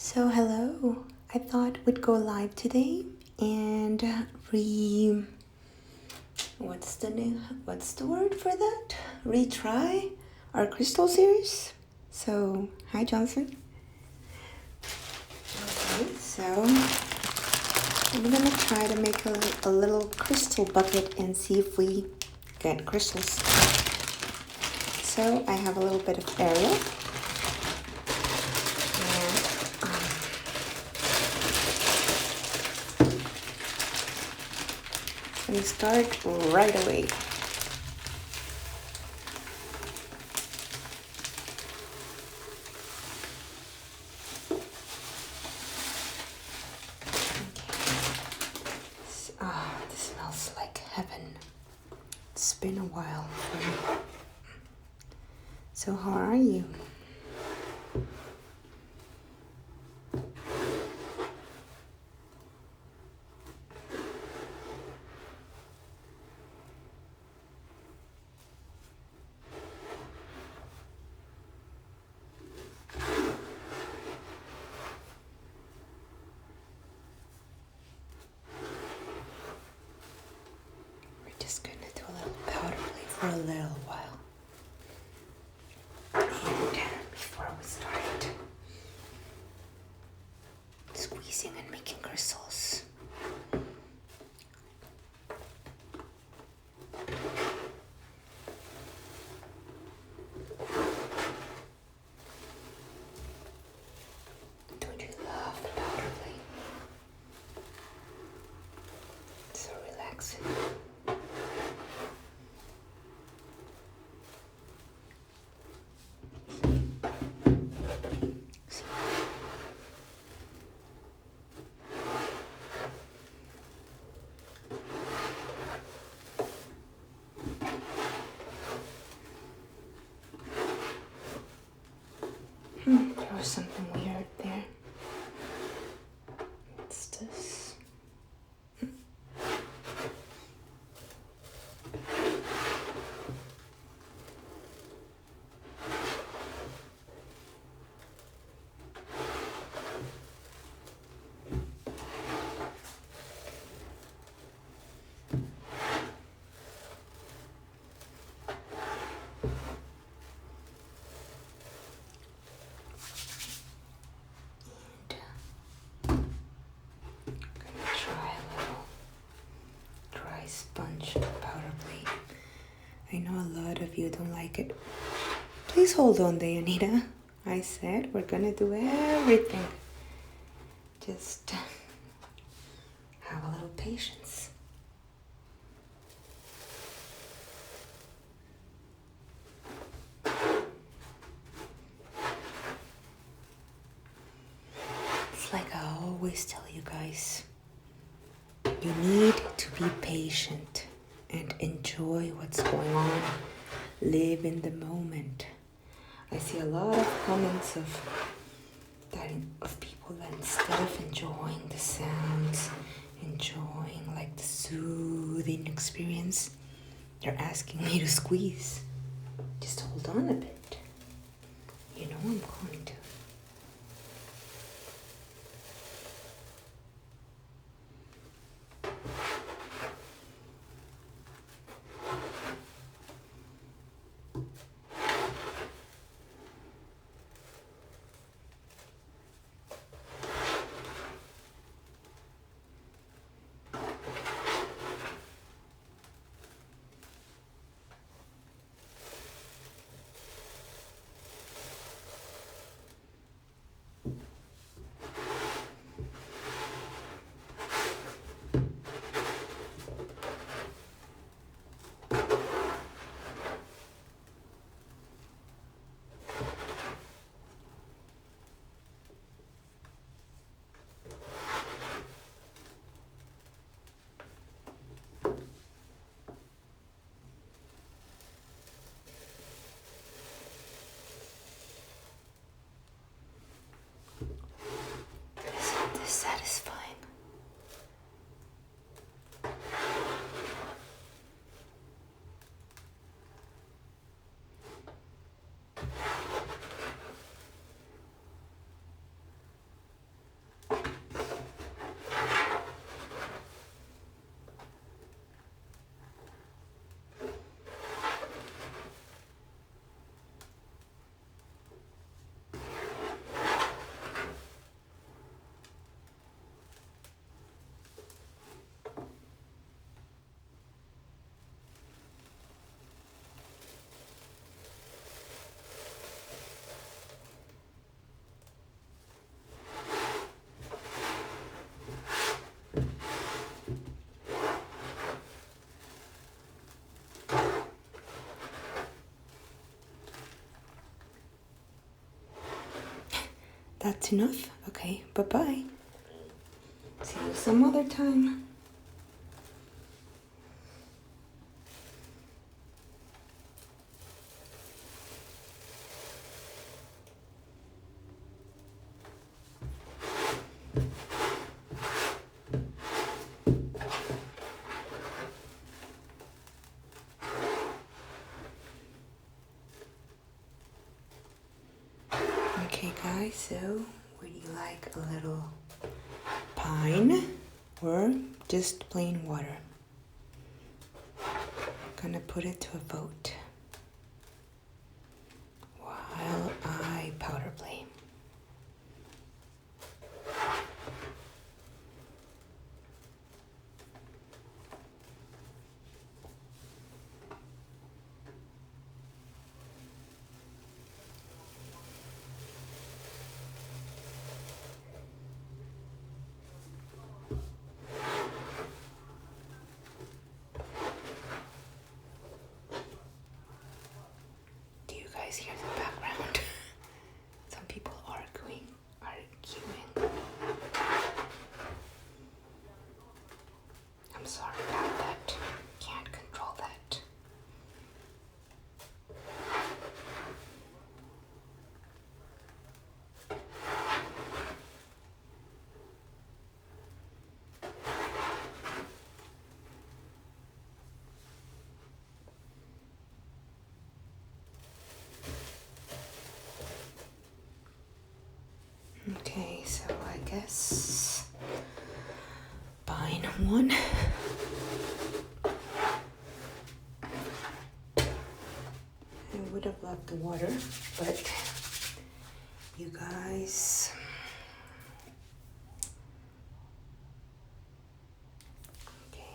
So hello, I thought we'd go live today and what's the name? What's the word for that? Retry our crystal series. So hi Johnson. Okay, so I'm gonna try to make a little crystal bucket and see if we get crystals. So I have a little bit of Ariel. We start right away. This smells like heaven. It's been a while for me. So how are you? We're just gonna do a little powder play for a little while. And before we start squeezing and making crystals. Don't you love the powder play? It's so relaxing. There was something weird there. What's this? Sponge powder plate. I know a lot of you don't like it. Please hold on there, Anita. I said we're gonna do everything. Just have a little patience. It's like I always tell you guys. You need to be patient and enjoy what's going on. Live in the moment. I see a lot of comments of people that instead of enjoying the sounds, enjoying like the soothing experience, they're asking me to squeeze. Just hold on a bit. You know I'm going to. That's enough? Okay, bye-bye. See you some other time. Okay guys, so would you like a little pine or just plain water? Gonna put it to a vote while I powder play. Do you guys hear the background? Some people arguing. I'm sorry about that. Can't control that. Okay, so I guess pine one. I would have loved the water, but you guys. Okay.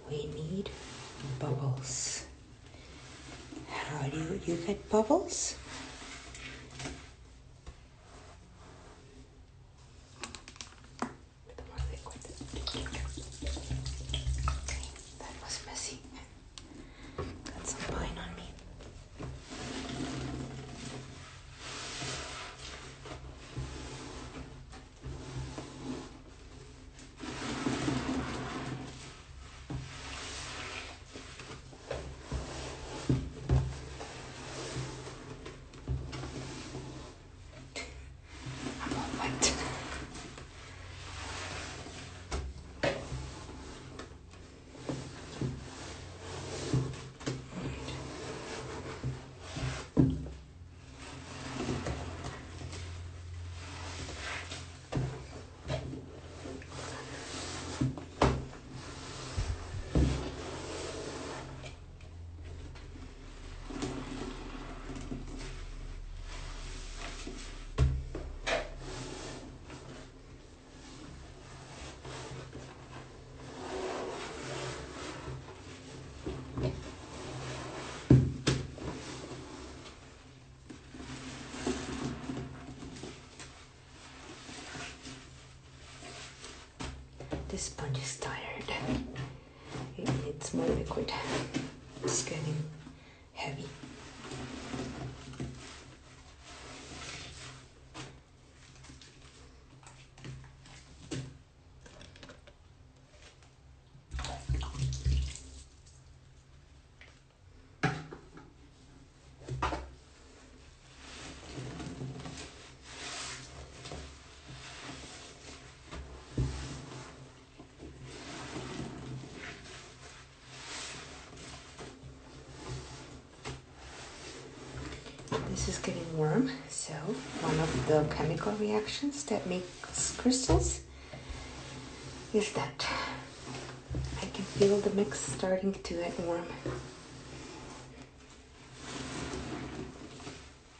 We need bubbles. How do you get bubbles? With more liquid. Okay, that was messy. Got some pine on me. is tired. It needs more liquid. It's getting heavy. This is getting warm, so one of the chemical reactions that makes crystals is that I can feel the mix starting to get warm.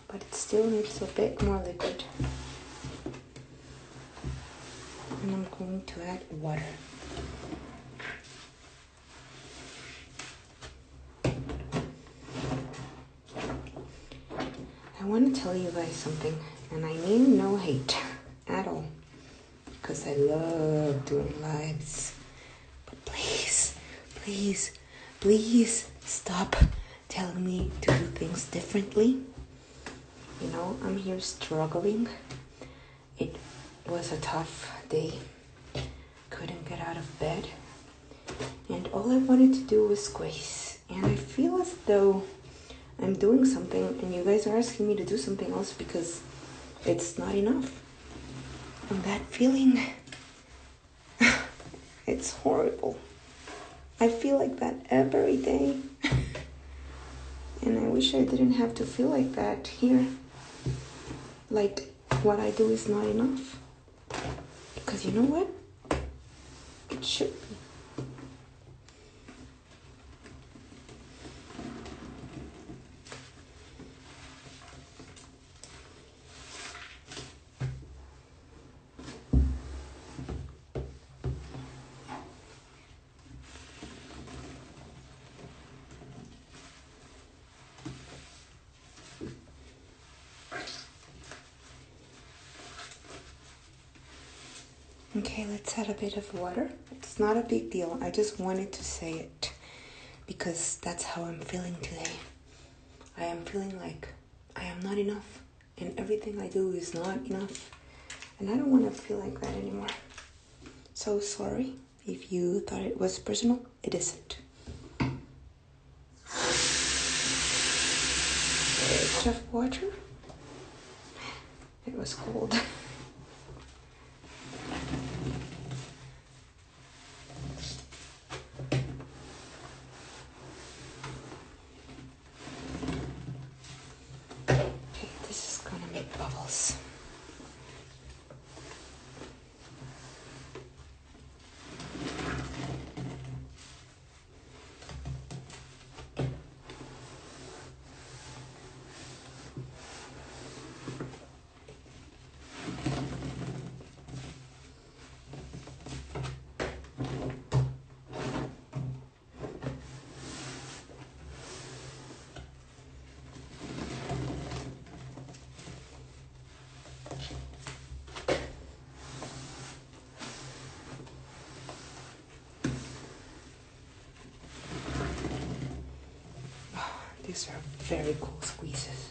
But it still needs a bit more liquid. And I'm going to add water. I want to tell you guys something, and I mean no hate at all, because I love doing lives. But please, please, please stop telling me to do things differently. You know, I'm here struggling. It was a tough day. Couldn't get out of bed. And all I wanted to do was squeeze. And I feel as though I'm doing something and you guys are asking me to do something else because it's not enough. And that feeling, it's horrible. I feel like that every day. And I wish I didn't have to feel like that here. Like what I do is not enough. Because you know what? It should be. Okay, let's add a bit of water. It's not a big deal. I just wanted to say it because that's how I'm feeling today. I am feeling like I am not enough and everything I do is not enough. And I don't want to feel like that anymore. So sorry if you thought it was personal. It isn't. Bit of water. It was cold. Bubbles. These are very cool squeezes.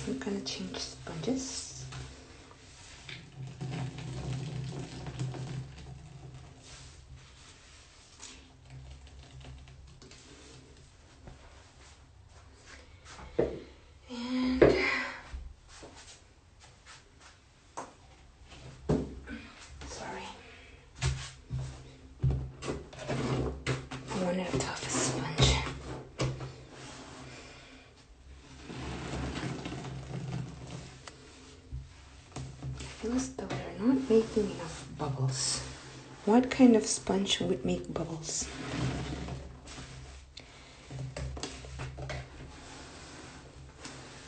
I'm gonna change sponges. And sorry, I wanted a tough sponge. I feel as though they're not making enough bubbles. What kind of sponge would make bubbles?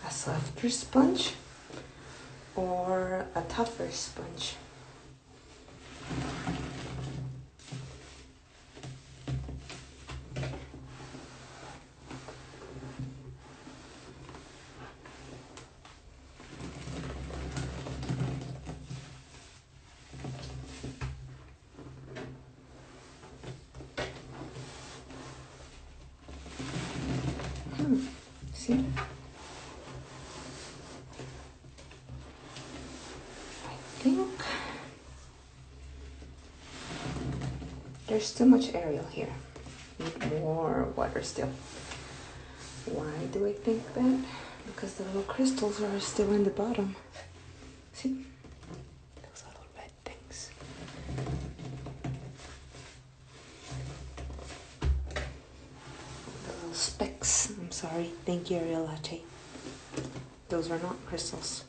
A softer sponge or a tougher sponge? See? I think there's too much Ariel here. Need more water still. Why do I think that? Because the little crystals are still in the bottom. See? Those little red things. The little specks. I'm sorry. Thank you, Ariel Latte. Those are not crystals.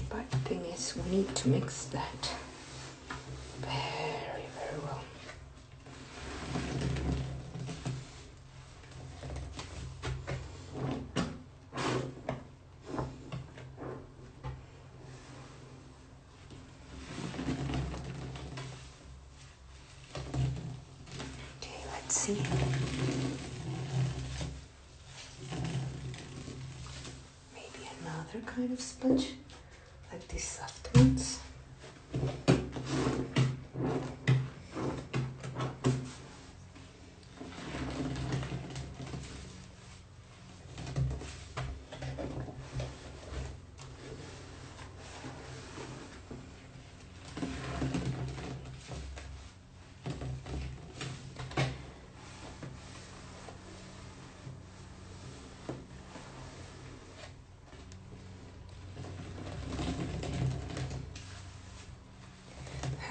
But the thing is, we need to mix that very, very well. Okay, let's see. Maybe another kind of sponge, like these soft ones.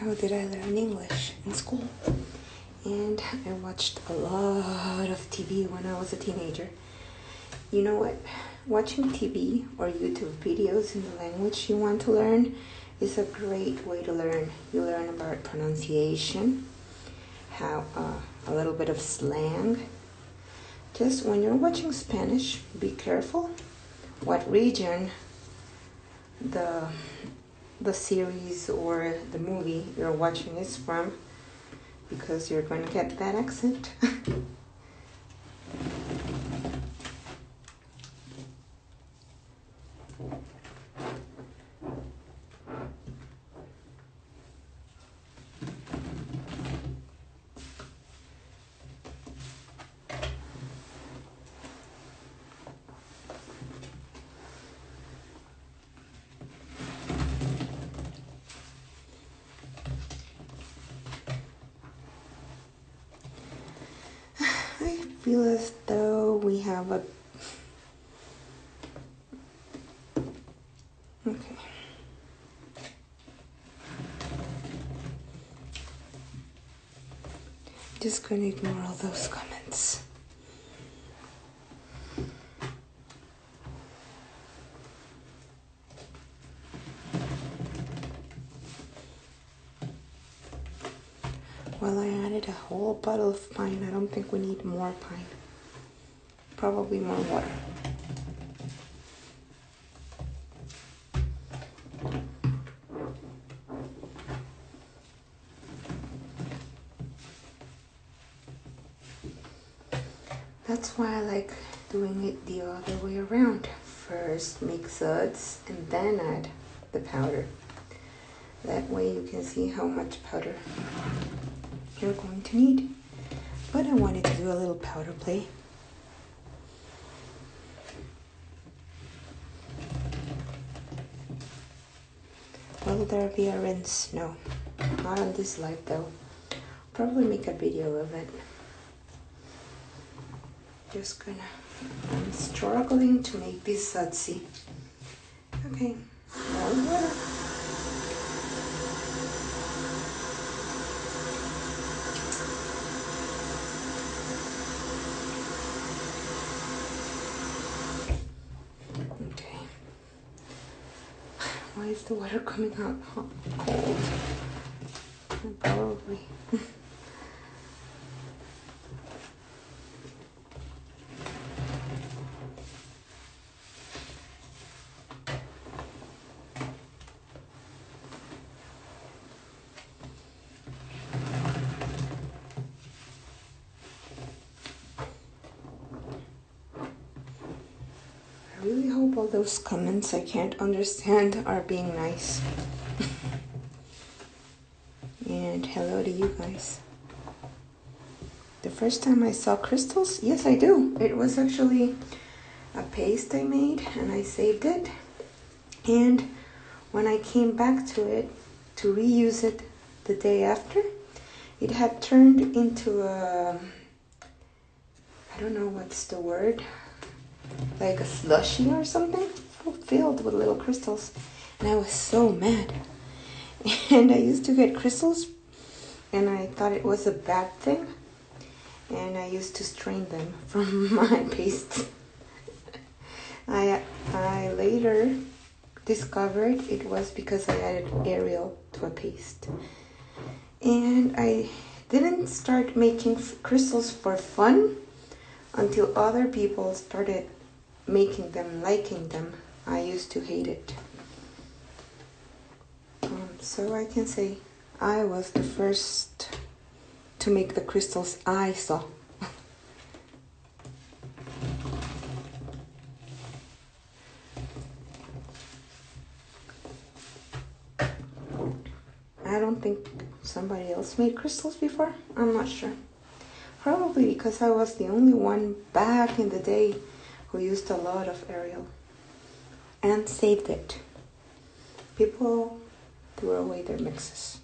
How did I learn English? In school. And I watched a lot of TV when I was a teenager. You know what? Watching TV or YouTube videos in the language you want to learn is a great way to learn. You learn about pronunciation, how a little bit of slang. Just when you're watching Spanish, be careful what region the series or the movie you're watching is from, because you're going to get that accent. I feel as though we have a... Okay. Just gonna ignore all those comments. Well, I added a whole bottle of pine. I don't think we need more pine. Probably more water. That's why I like doing it the other way around. First make suds and then add the powder. That way you can see how much powder you're going to need. But I wanted to do a little powder play. Will there be a rinse? No, not on this live though. Probably make a video of it. Just gonna, I'm struggling to make this sudsy. Okay, more water. Why is the water coming out cold? Probably. I really hope all those comments I can't understand are being nice. And hello to you guys. The first time I saw crystals, yes I do. It was actually a paste I made and I saved it. And when I came back to it to reuse it the day after, it had turned into a, I don't know what's the word, like a slushy or something, filled with little crystals. And I was so mad. And I used to get crystals and I thought it was a bad thing. And I used to strain them from my paste. I later discovered it was because I added Ariel to a paste. And I didn't start making crystals for fun until other people started making them, liking them. I used to hate it. So I can say I was the first to make the crystals I saw. I don't think somebody else made crystals before. I'm not sure. Probably because I was the only one back in the day who used a lot of Ariel and saved it. People threw away their mixes.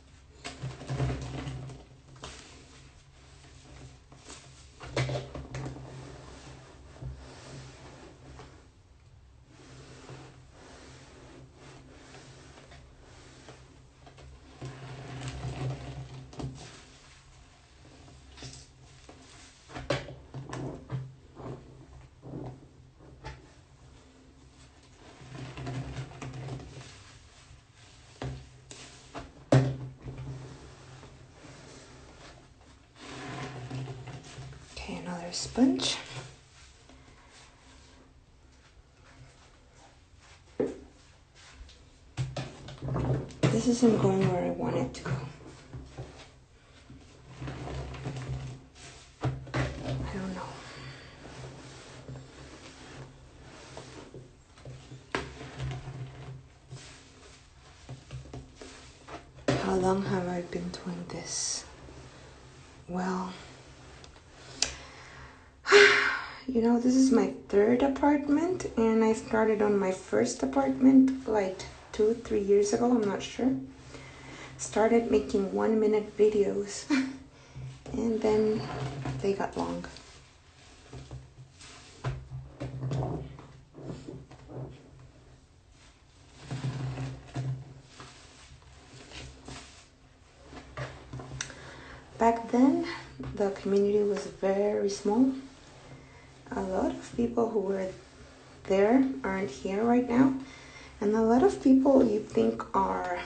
Another sponge. This isn't going where I want it to go. I don't know. How long have I been doing this? Well, you know, this is my third apartment, and I started on my first apartment like 2-3 years ago, I'm not sure. Started making 1-minute videos, and then they got long. Back then, the community was very small. A lot of people who were there aren't here right now. And a lot of people you think are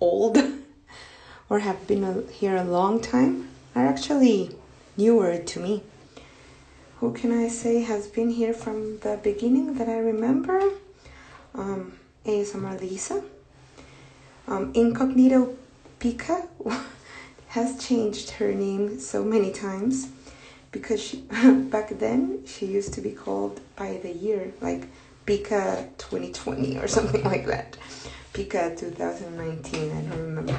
old or have been here a long time are actually newer to me. Who can I say has been here from the beginning that I remember? ASMR Lisa. Incognito Pika has changed her name so many times. Because she, back then, she used to be called by the year, like Pika 2020 or something like that. Pika 2019, I don't remember.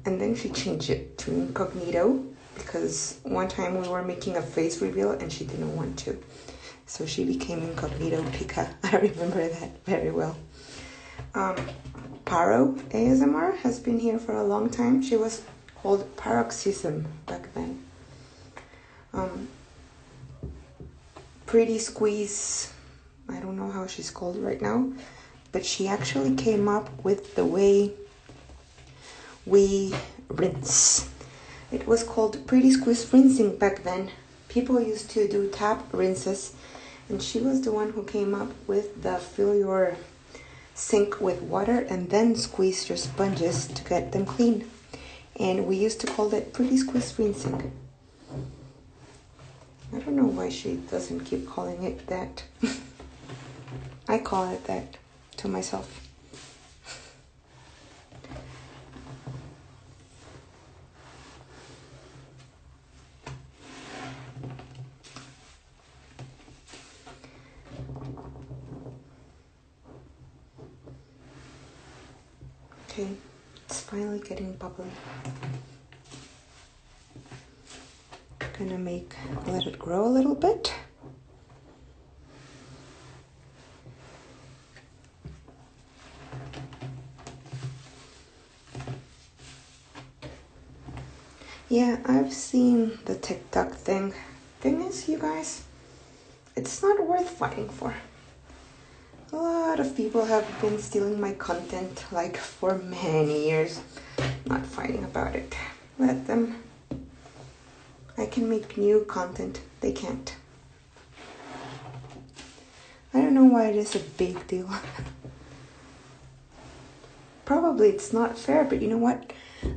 And then she changed it to Incognito because one time we were making a face reveal and she didn't want to. So she became Incognito Pika. I remember that very well. Paro ASMR has been here for a long time. She was called Paroxysm back then. Pretty Squeeze, I don't know how she's called right now, but she actually came up with the way we rinse. It was called Pretty Squeeze rinsing back then. People used to do tap rinses, and she was the one who came up with the fill your sink with water and then squeeze your sponges to get them clean. And we used to call it pretty squeeze rinsing. I don't know why she doesn't keep calling it that. I call it that to myself. Okay, it's finally getting bubbly. Gonna let it grow a little bit. Yeah, I've seen the TikTok thing. Thing is, you guys, it's not worth fighting for. A lot of people have been stealing my content like for many years. Not fighting about it. Let them. I can make new content. They can't. I don't know why it is a big deal. Probably it's not fair, but you know what?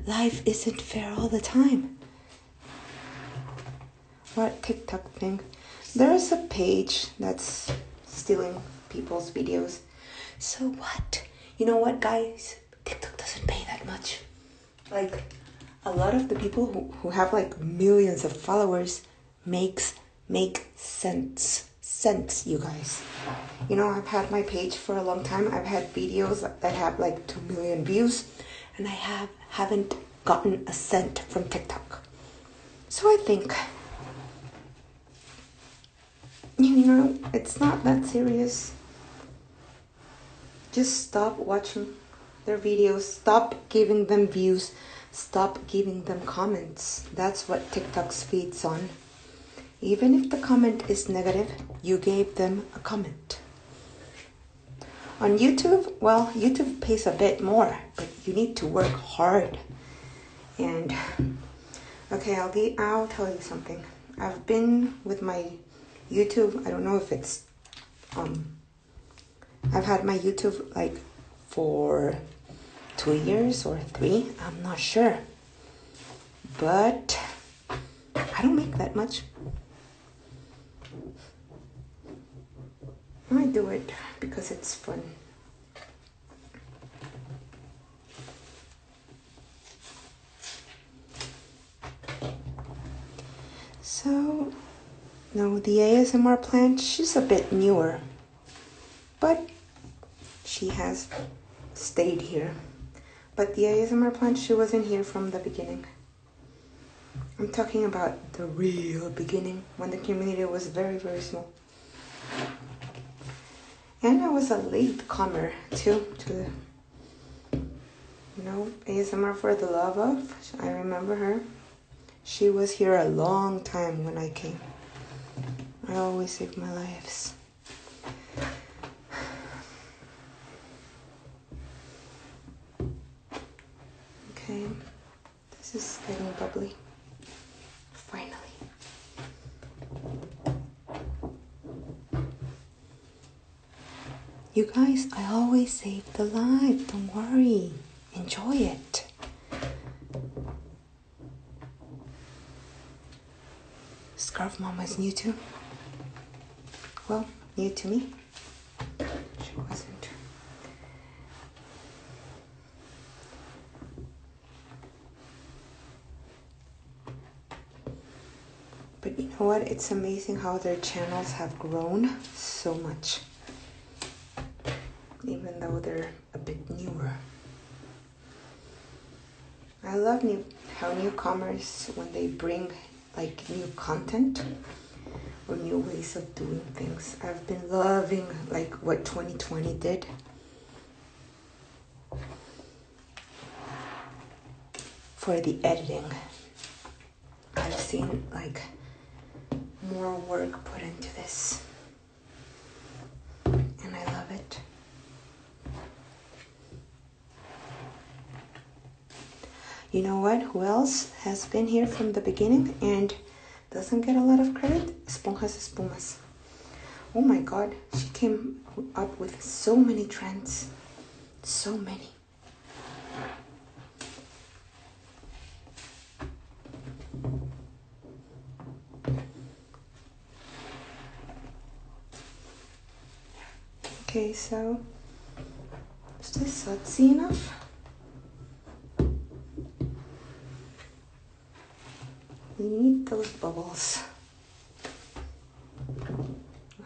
Life isn't fair all the time. What TikTok thing? There's a page that's stealing people's videos. So what? You know what, guys? TikTok doesn't pay that much. Like, a lot of the people who have like millions of followers make sense, you guys. You know, I've had my page for a long time. I've had videos that have like 2 million views, and I haven't gotten a cent from TikTok. So I think, you know, it's not that serious. Just stop watching their videos. Stop giving them views. Stop giving them comments. That's what TikTok's feeds on. Even if the comment is negative, you gave them a comment. On YouTube, well, YouTube pays a bit more, but you need to work hard. And, okay, I'll tell you something. I've been with my YouTube, I don't know if it's, I've had my YouTube like for 2 years or 3, I'm not sure. But I don't make that much. I do it because it's fun. So, no, the ASMR plant, she's a bit newer, but she has stayed here. But the ASMR plant, she wasn't here from the beginning. I'm talking about the real beginning, when the community was very, very small. And I was a late comer too to the, you know, ASMR for the love of. I remember her. She was here a long time when I came. I always save my lives. Okay, this is getting bubbly. Finally. You guys, I always save the live. Don't worry. Enjoy it. Scarf Mama is new too. Well, new to me. She wasn't. But you know what? It's amazing how their channels have grown so much. Even though they're a bit newer. I love how newcomers, when they bring like new content or new ways of doing things. I've been loving like what 2020 did. For the editing, I've seen like more work put into this. And I love it. You know what? Who else has been here from the beginning and doesn't get a lot of credit? Esponjas Espumas. Oh my god, she came up with so many trends. So many. Okay, so is this sudsy enough? We need those bubbles.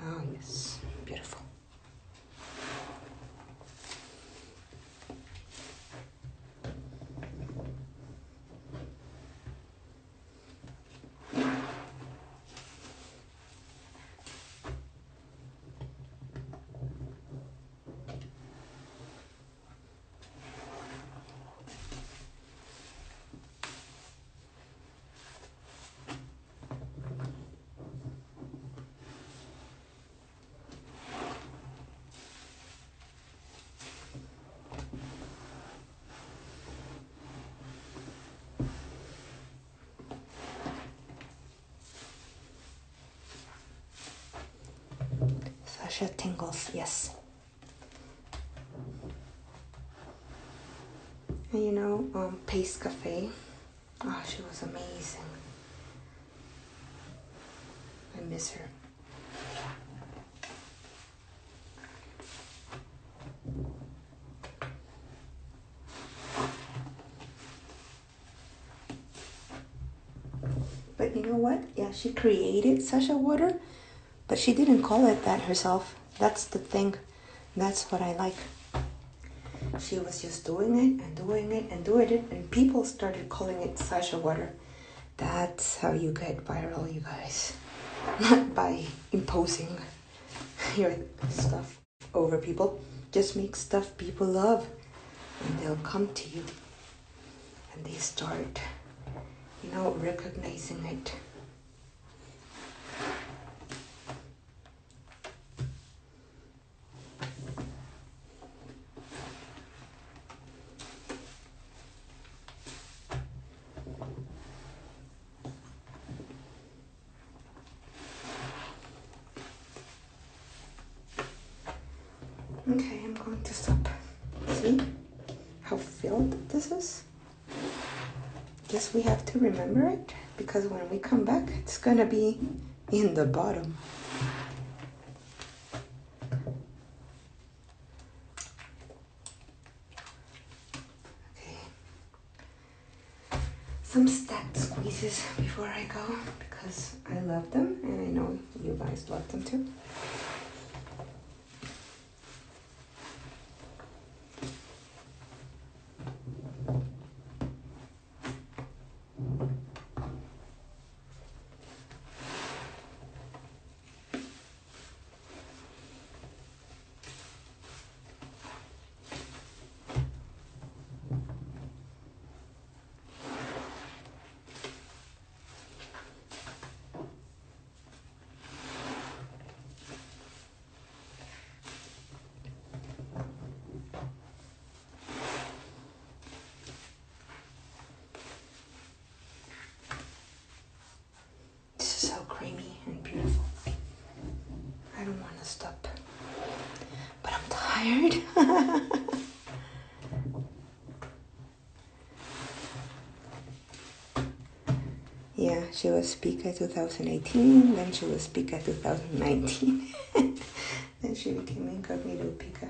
Oh yes, beautiful. Sasha tingles, yes. And you know, Pace Cafe. Oh, she was amazing. I miss her. But you know what? Yeah, she created Sasha Water, but she didn't call it that herself. That's the thing. That's what I like. She was just doing it and doing it and doing it, and people started calling it Sasha Water. That's how you get viral, you guys. Not by imposing your stuff over people. Just make stuff people love, and they'll come to you. And they start, you know, recognizing it. Okay, I'm going to stop. See how filled this is? Guess we have to remember it, because when we come back, it's gonna be in the bottom. Okay. Some stacked squeezes before I go, because I love them, and I know you guys love them too. This is so creamy and beautiful. I don't want to stop, but I'm tired. Yeah, she was Speaker 2018, then she was Speaker 2019, then she became Incognito Pika.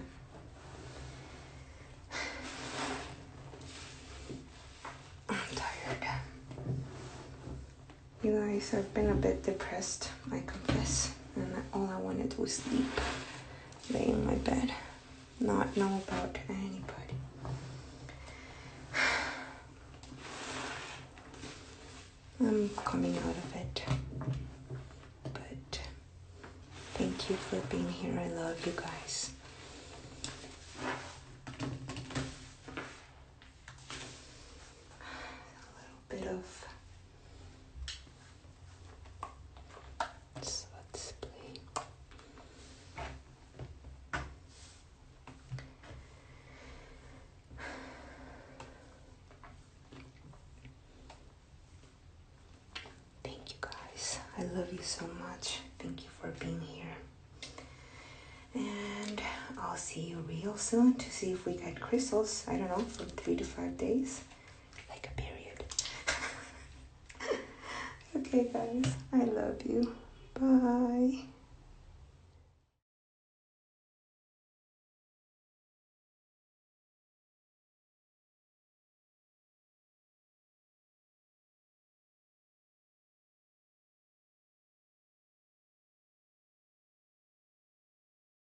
I'm tired. You guys, I've been a bit depressed, I confess, and all I wanted was sleep, lay in my bed, not know about anybody. I'm coming out of it, but thank you for being here. I love you guys. A little bit of let's play. Thank you guys. I love you so much. Thank you for being here. And I'll see you real soon to see if we get crystals. I don't know, for 3 to 5 days. Like a period. Okay, guys. I love you. Bye.